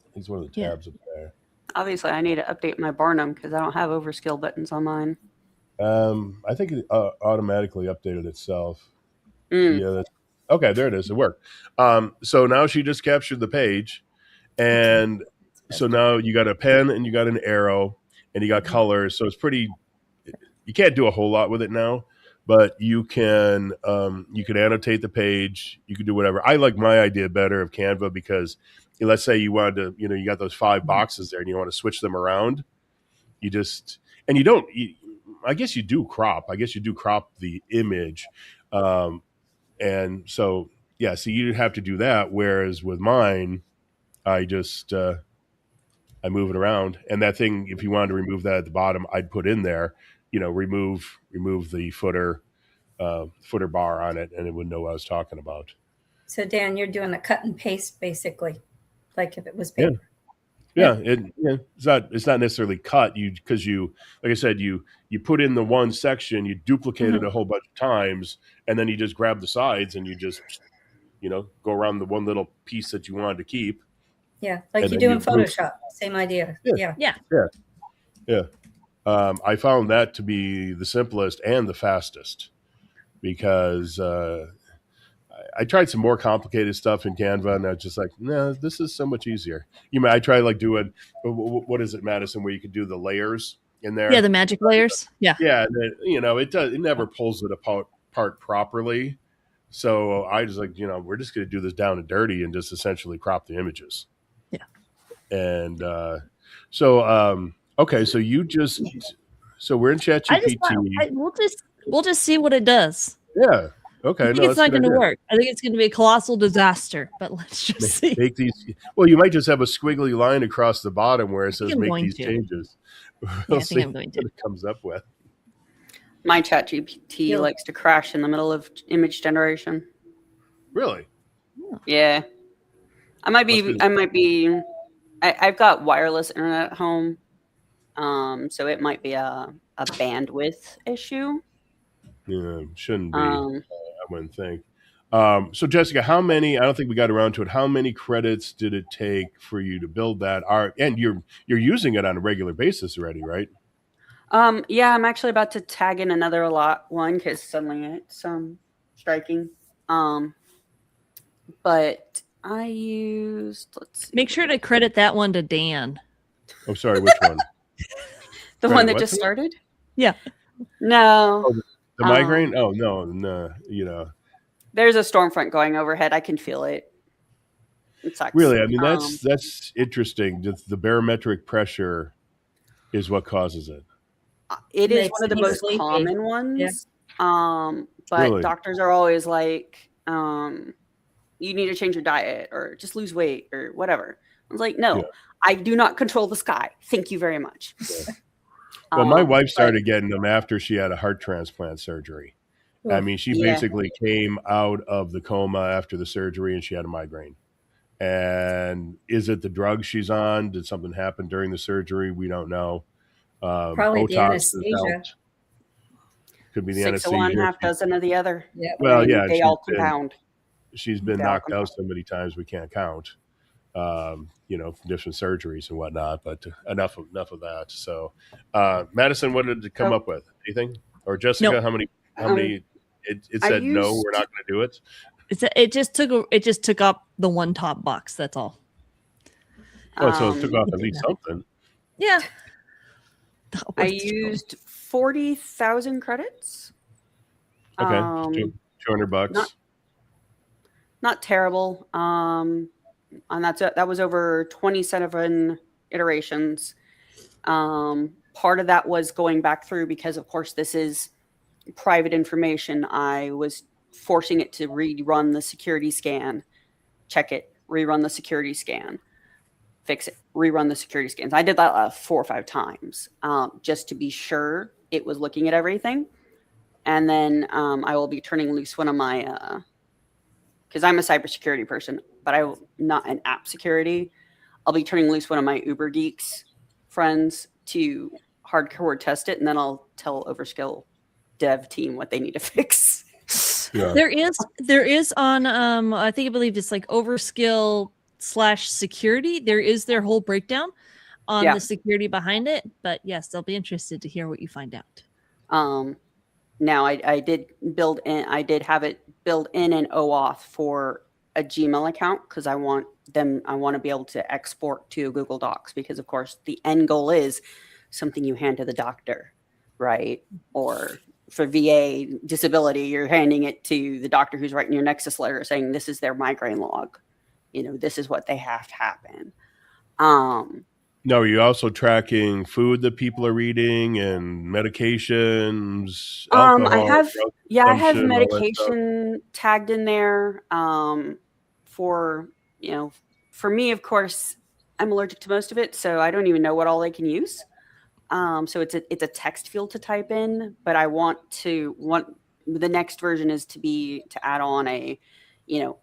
I think it's one of the tabs up there. Obviously, I need to update my Barnum because I don't have OverSkill buttons on mine. I think it automatically updated itself. Yeah. Okay, there it is. It worked. So now she just captured the page. And so now you got a pen and you got an arrow and you got colors. So it's pretty, you can't do a whole lot with it now, but you can annotate the page. You can do whatever. I like my idea better of Canva because let's say you wanted to, you got those 5 boxes there and you want to switch them around. I guess you do crop. I guess you do crop the image. And so, yeah, so you'd have to do that. Whereas with mine, I just I move it around, and that thing. If you wanted to remove that at the bottom, I'd put in there, remove the footer bar on it, and it would know what I was talking about. So Dan, you're doing a cut and paste basically, like if it was paper. Yeah. It's not necessarily cut. Because like I said, you put in the one section, you duplicate it a whole bunch of times, and then you just grab the sides and you just go around the one little piece that you wanted to keep. Yeah, like you do in Photoshop. Same idea. Yeah. I found that to be the simplest and the fastest because I tried some more complicated stuff in Canva, and I was just like, no, this is so much easier. I tried like doing, what is it, Madison, where you could do the layers in there? Yeah, the magic layers. Yeah. Yeah, it never pulls it apart properly. So I was like, we're just going to do this down and dirty and just essentially crop the images. Yeah. And okay, so we're in ChatGPT. We'll just see what it does. Yeah. Okay. I think it's not going to work. I think it's going to be a colossal disaster. But let's just see. Make these. Well, you might just have a squiggly line across the bottom where it says "make these changes." I think I'm going to. What it comes up with. My ChatGPT likes to crash in the middle of image generation. Really? Yeah. I've got wireless internet at home. So it might be a bandwidth issue. Yeah, shouldn't be. I wouldn't think. So Jessica, I don't think we got around to it. How many credits did it take for you to build that? And you're using it on a regular basis already, right? Yeah, I'm actually about to tag in another one because suddenly it's striking. But I used, let's see. Make sure to credit that one to Dan. Oh, sorry, which one? The one that just started? Yeah. No. Oh, the migraine? Oh, no. There's a storm front going overhead. I can feel it. It sucks. Really? I mean, that's interesting. The barometric pressure is what causes it. It is one of the most common ones. Yeah. But really? Doctors are always like, you need to change your diet or just lose weight or whatever. I was like, no, I do not control the sky. Thank you very much. Yeah. Well, my wife But started getting them after she had a heart transplant surgery. I Oof. mean, she yeah, basically came out of the coma after the surgery and she had a migraine. And is it the drug she's on? Did something happen during the surgery? We don't know. Probably the Botox has anesthesia. helped. Could be the 6 of one, anesthesia. half dozen of the other. Yeah. I Well, mean, yeah, they all compound. she's been They all knocked out compound. so many times we can't count. From different surgeries and whatnot. But enough of that. So, Madison, what did it come So, up with? Anything? Or Jessica? Nope. How many? How um, many? It I said no, we're used not going to do it. It just took up the one top box. That's all. Oh, so it took off at Okay, least no. something. Yeah. I used 40,000 credits. Okay, Um, $200. not not terrible. And that was over 27 iterations. Part of that was going back through because, of course, this is private information. I was forcing it to rerun the security scan, check it, rerun the security scan, fix it, rerun the security scans. I did that 4 or 5 times just to be sure it was looking at everything. And then I will be turning loose one of my, because I'm a cybersecurity person, but I'm not an app security. I'll be turning loose one of my Uber Geeks friends to hardcore test it, and then I'll tell OverSkill dev team what they need to fix. Yeah. There is on I believe it's like Overskill /security. There is their whole breakdown on Yeah. the security behind it. But yes, they'll be interested to hear what you find out. Now I did have it build in an OAuth for a Gmail account because I want to be able to export to Google Docs because of course the end goal is something you hand to the doctor, right? Or for VA disability, you're handing it to the doctor who's writing your Nexus letter saying this is their migraine log. This is what they have to happen. No, are you also tracking food that people are eating and medications, alcohol, I have drug I have consumption, all that stuff? medication tagged in there. For for me, of course, I'm allergic to most of it, so I don't even know what all they can use. So it's a text field to type in, but I want the next version is to add on a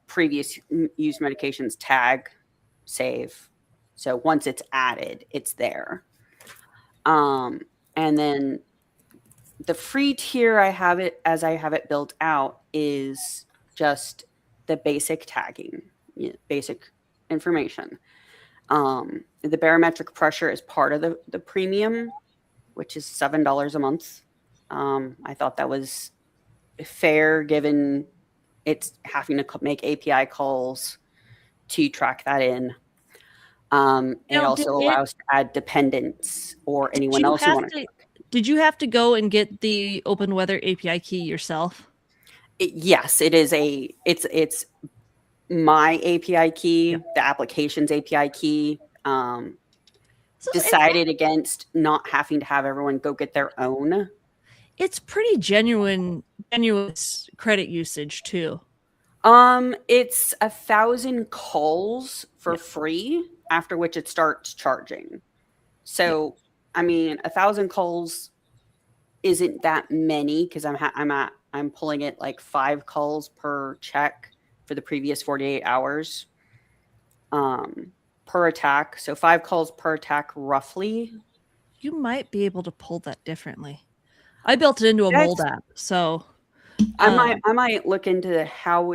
previous used medications tag save. So once it's added, it's there. And then the free tier I have it built out is just the basic tagging, basic information. The barometric pressure is part of the premium, which is $7 a month. I thought that was fair given it's having to make API calls to track that in. It also allows to add dependents or anyone else who want to. Did you have to go and get the Open Weather API key yourself? Yes, it is it's my API key, the application's API key. Decided against not having to have everyone go get their own. It's pretty genuine credit usage too. It's 1,000 calls for free, after which it starts charging. So, I mean, 1,000 calls isn't that many because I'm pulling it like 5 calls per check for the previous 48 hours. Per attack. So 5 calls per attack roughly. You might be able to pull that differently. I built it into a mold app, so I might look into how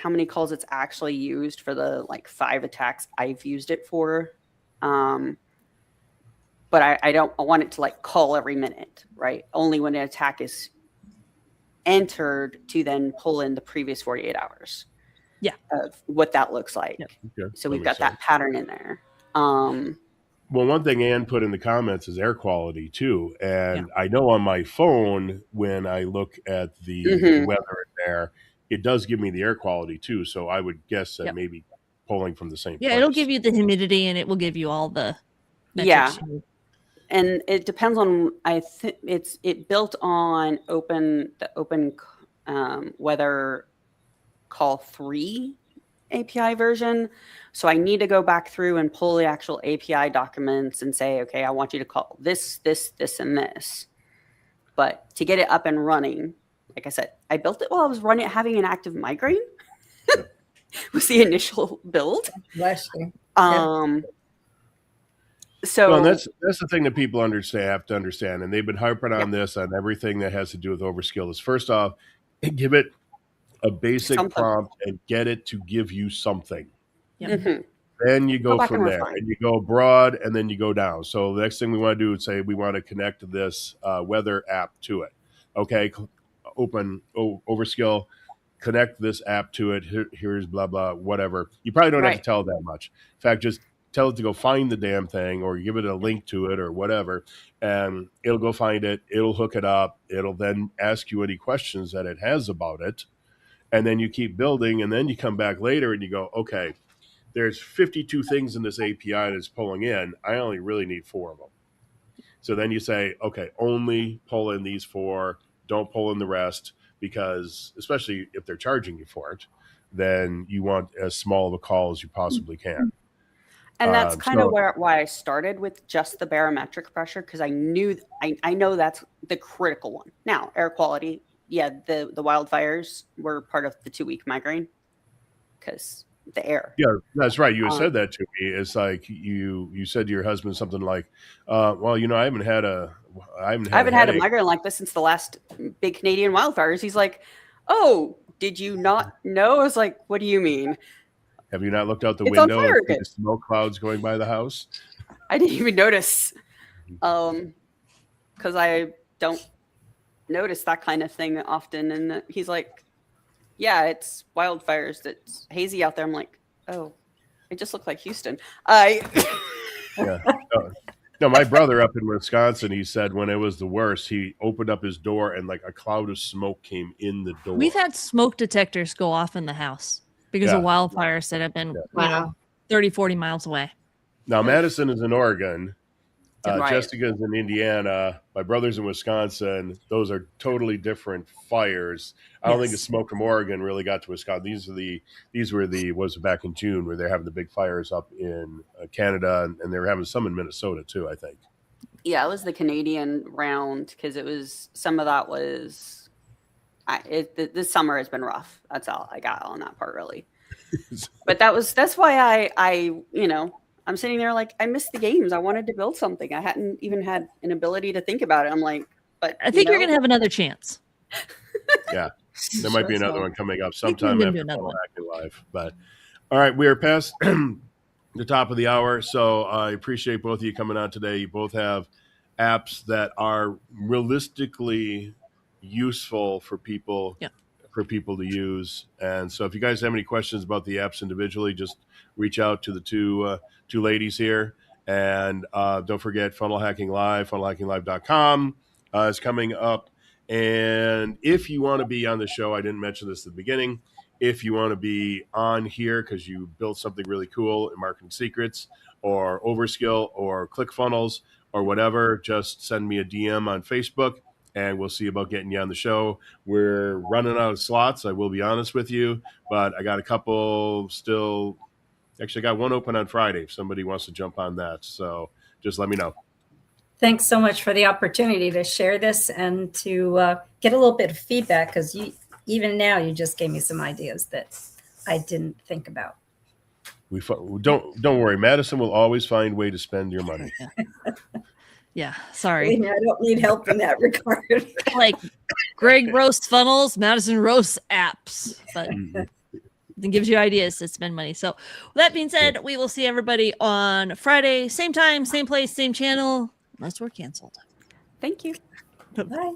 many calls it's actually used for the 5 attacks I've used it for. But I don't want it to call every minute, right? Only when an attack is entered to then pull in the previous 48 hours. Yeah. Of what that looks like. Okay, so we've got that pattern in there. Well, one thing Ann put in the comments is air quality too. And I know on my phone, when I look at the weather in there, it does give me the air quality too. So I would guess that maybe pulling from the same place. It'll give you the humidity and it will give you all the metrics. And it depends on, I think it built on the open weather call 3 API version. So I need to go back through and pull the actual API documents and say, okay, I want you to call this, this, this, and this. But to get it up and running, like I said, I built it while I was having an active migraine. Was the initial build. Bless you. So well, that's the thing that people have to understand, and they've been harping on this on everything that has to do with OverSkill. Is first off, give it a basic prompt and get it to give you something. Yep. Mm-hmm. Then you go from there, and you go broad, and then you go down. So the next thing we want to do is say we want to connect this weather app to it. Okay, open OverSkill, connect this app to it. Here's blah blah whatever. You probably don't have to tell that much. In fact, just tell it to go find the damn thing, or give it a link to it, or whatever, and it'll go find it. It'll hook it up. It'll then ask you any questions that it has about it, and then you keep building, and then you come back later and you go, okay, there's 52 things in this API that's pulling in. I only really need 4 of them. So then you say, okay, only pull in these 4. Don't pull in the rest, because especially if they're charging you for it, then you want as small of a call as you possibly can. And that's kind of why I started with just the barometric pressure, because I know that's the critical one. Now, air quality, yeah, the wildfires were part of the 2-week migraine because the air. Yeah, that's right. You had said that to me. It's like you said to your husband something like, "Well, I haven't had a migraine like this since the last big Canadian wildfires." He's like, "Oh, did you not know?" I was like, "What do you mean? Have you not looked out the window and see the smoke clouds going by the house?" I didn't even notice, because I don't notice that kind of thing often. And he's like, yeah, it's wildfires. It's hazy out there. I'm like, oh, it just looked like Houston. Yeah. No, my brother up in Wisconsin, he said when it was the worst, he opened up his door and like a cloud of smoke came in the door. We've had smoke detectors go off in the house because of wildfires that have been 30, 40 miles away. Now, Madison is in Oregon. Jessica's in Indiana. My brother's in Wisconsin. Those are totally different fires. I don't think the smoke from Oregon really got to Wisconsin. These were back in June where they're having the big fires up in Canada, and they were having some in Minnesota too, I think. Yeah, it was the Canadian round, because it was some of that was. This summer has been rough. That's all I got on that part, really. But that's why I I'm sitting there like, I missed the games. I wanted to build something. I hadn't even had an ability to think about it. I'm like, but I think you're going to have another chance. Yeah. There might be another one coming up sometime after Funnel Hacking Live. But all right, we are past the top of the hour. So I appreciate both of you coming on today. You both have apps that are realistically useful for people. Yeah. For people to use. And so if you guys have any questions about the apps individually, just reach out to the two ladies here. And don't forget Funnel Hacking Live, funnelhackinglive.com is coming up. And if you want to be on the show, I didn't mention this at the beginning, if you want to be on here because you built something really cool in Marketing Secrets or OverSkill or ClickFunnels or whatever, just send me a DM on Facebook. And we'll see about getting you on the show. We're running out of slots, I will be honest with you. But I got a couple still. Actually, I got one open on Friday if somebody wants to jump on that. So just let me know. Thanks so much for the opportunity to share this and to get a little bit of feedback, because even now you just gave me some ideas that I didn't think about. Don't worry. Madison will always find a way to spend your money. Yeah, sorry. I don't need help in that regard. Like Greg roasts funnels, Madison roasts apps, but it gives you ideas to spend money. So with that being said, we will see everybody on Friday, same time, same place, same channel, unless we're canceled. Thank you. Bye.